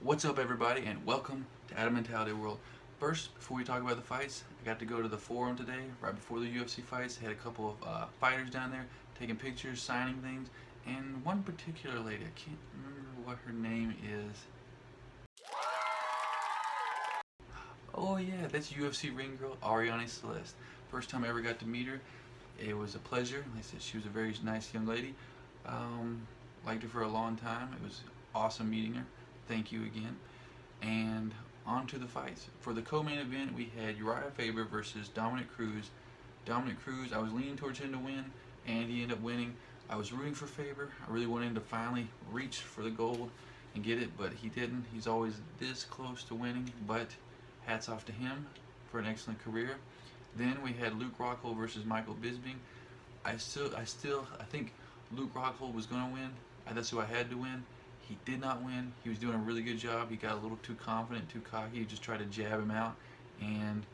What's up, everybody, and welcome to Adam Mentality World. First, before we talk about the fights, I got to go to the forum today, right before the UFC fights. I had a couple of fighters down there taking pictures, signing things, and one particular lady, I can't remember what her name is. Oh yeah, that's UFC ring girl, Arianny Celeste. First time I ever got to meet her. It was a pleasure. Like I said, she was a very nice young lady. Liked her for a long time. It was awesome meeting her. Thank you again. And on to the fights. For the co-main event, we had Uriah Faber versus Dominic Cruz. Dominic Cruz, I was leaning towards him to win, and he ended up winning. I was rooting for Faber. I really wanted him to finally reach for the gold and get it, but he didn't. He's always this close to winning, but hats off to him for an excellent career. Then we had Luke Rockhold versus Michael Bisping. I think Luke Rockhold was going to win. That's who I had to win. He did not win. He was doing a really good job. He got a little too confident, too cocky. He just tried to jab him out, and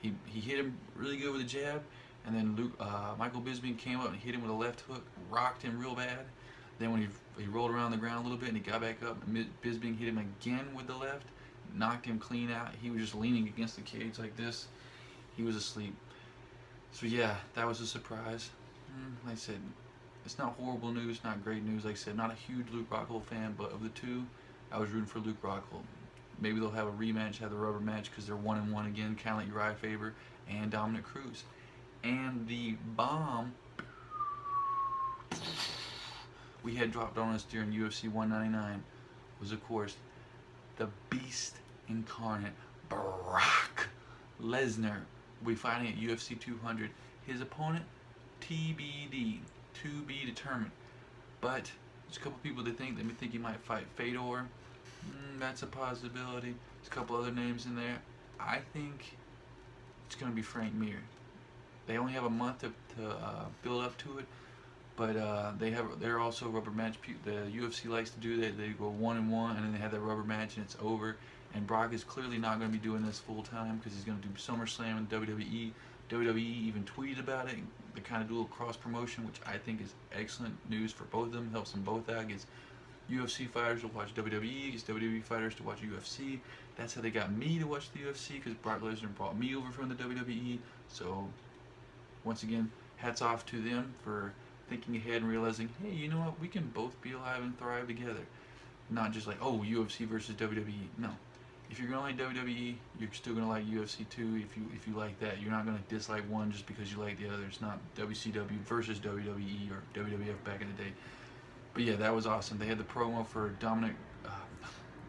he hit him really good with a jab. And then Michael Bisping came up and hit him with a left hook, rocked him real bad. Then when he rolled around the ground a little bit and he got back up, Bisping hit him again with the left, knocked him clean out. He was just leaning against the cage like this. He was asleep. So yeah, that was a surprise. Like I said, it's not horrible news, not great news. Like I said, not a huge Luke Rockhold fan, but of the two, I was rooting for Luke Rockhold. Maybe they'll have a rematch, have the rubber match, because they're 1-1 again, kind of like Uriah Faber and Dominic Cruz. And the bomb we had dropped on us during UFC 199 was, of course, the Beast incarnate, Brock Lesnar. We're fighting at UFC 200. His opponent, TBD, to be determined. But there's a couple people that think he might fight Fedor. That's a possibility. There's a couple other names in there. I think it's going to be Frank Mir. They only have a month to build up to it, but they're also rubber match. The UFC likes to do that. They go 1-1, and then they have that rubber match, and it's over. And Brock is clearly not going to be doing this full time because he's going to do SummerSlam in WWE. WWE even tweeted about it. They kind of do a little cross promotion, which I think is excellent news for both of them. Helps them both out. Gets UFC fighters to watch WWE. Gets WWE fighters to watch UFC. That's how they got me to watch the UFC, because Brock Lesnar brought me over from the WWE. So once again, hats off to them for thinking ahead and realizing, hey, you know what? We can both be alive and thrive together. Not just like, oh, UFC versus WWE. No. If you're gonna like WWE, you're still gonna like UFC too. If you like that, you're not gonna dislike one just because you like the other. It's not WCW versus WWE or WWF back in the day. But yeah, that was awesome. They had the promo for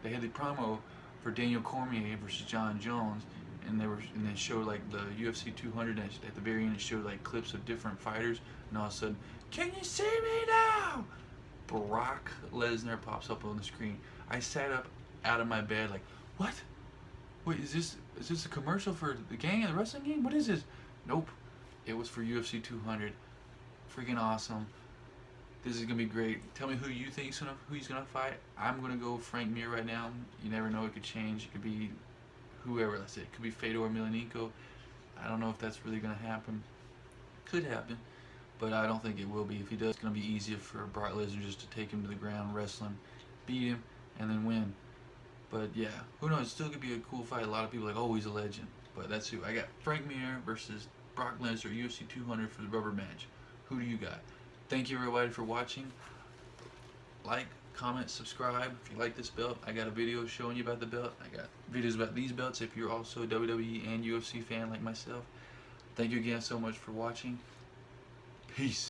they had the promo for Daniel Cormier versus John Jones, and they showed like the UFC 200. And at the very end, it showed like clips of different fighters, and all of a sudden, can you see me now? Brock Lesnar pops up on the screen. I sat up out of my bed like, what? Wait, is this a commercial for the gang of the wrestling game? What is this? Nope. It was for UFC 200. Freaking awesome. This is gonna be great. Tell me who you think who he's gonna fight. I'm gonna go Frank Mir right now. You never know, it could change. It could be whoever. Let's say it could be Fedor Emelianenko. I don't know if that's really gonna happen. Could happen, but I don't think it will be. If he does, it's gonna be easier for Brock Lesnar just to take him to the ground, wrestle him, beat him, and then win. But yeah, who knows? It still could be a cool fight. A lot of people are like, oh, he's a legend. But that's who. I got Frank Mir versus Brock Lesnar, UFC 200 for the rubber match. Who do you got? Thank you, everybody, for watching. Like, comment, subscribe. If you like this belt, I got a video showing you about the belt. I got videos about these belts if you're also a WWE and UFC fan like myself. Thank you again so much for watching. Peace.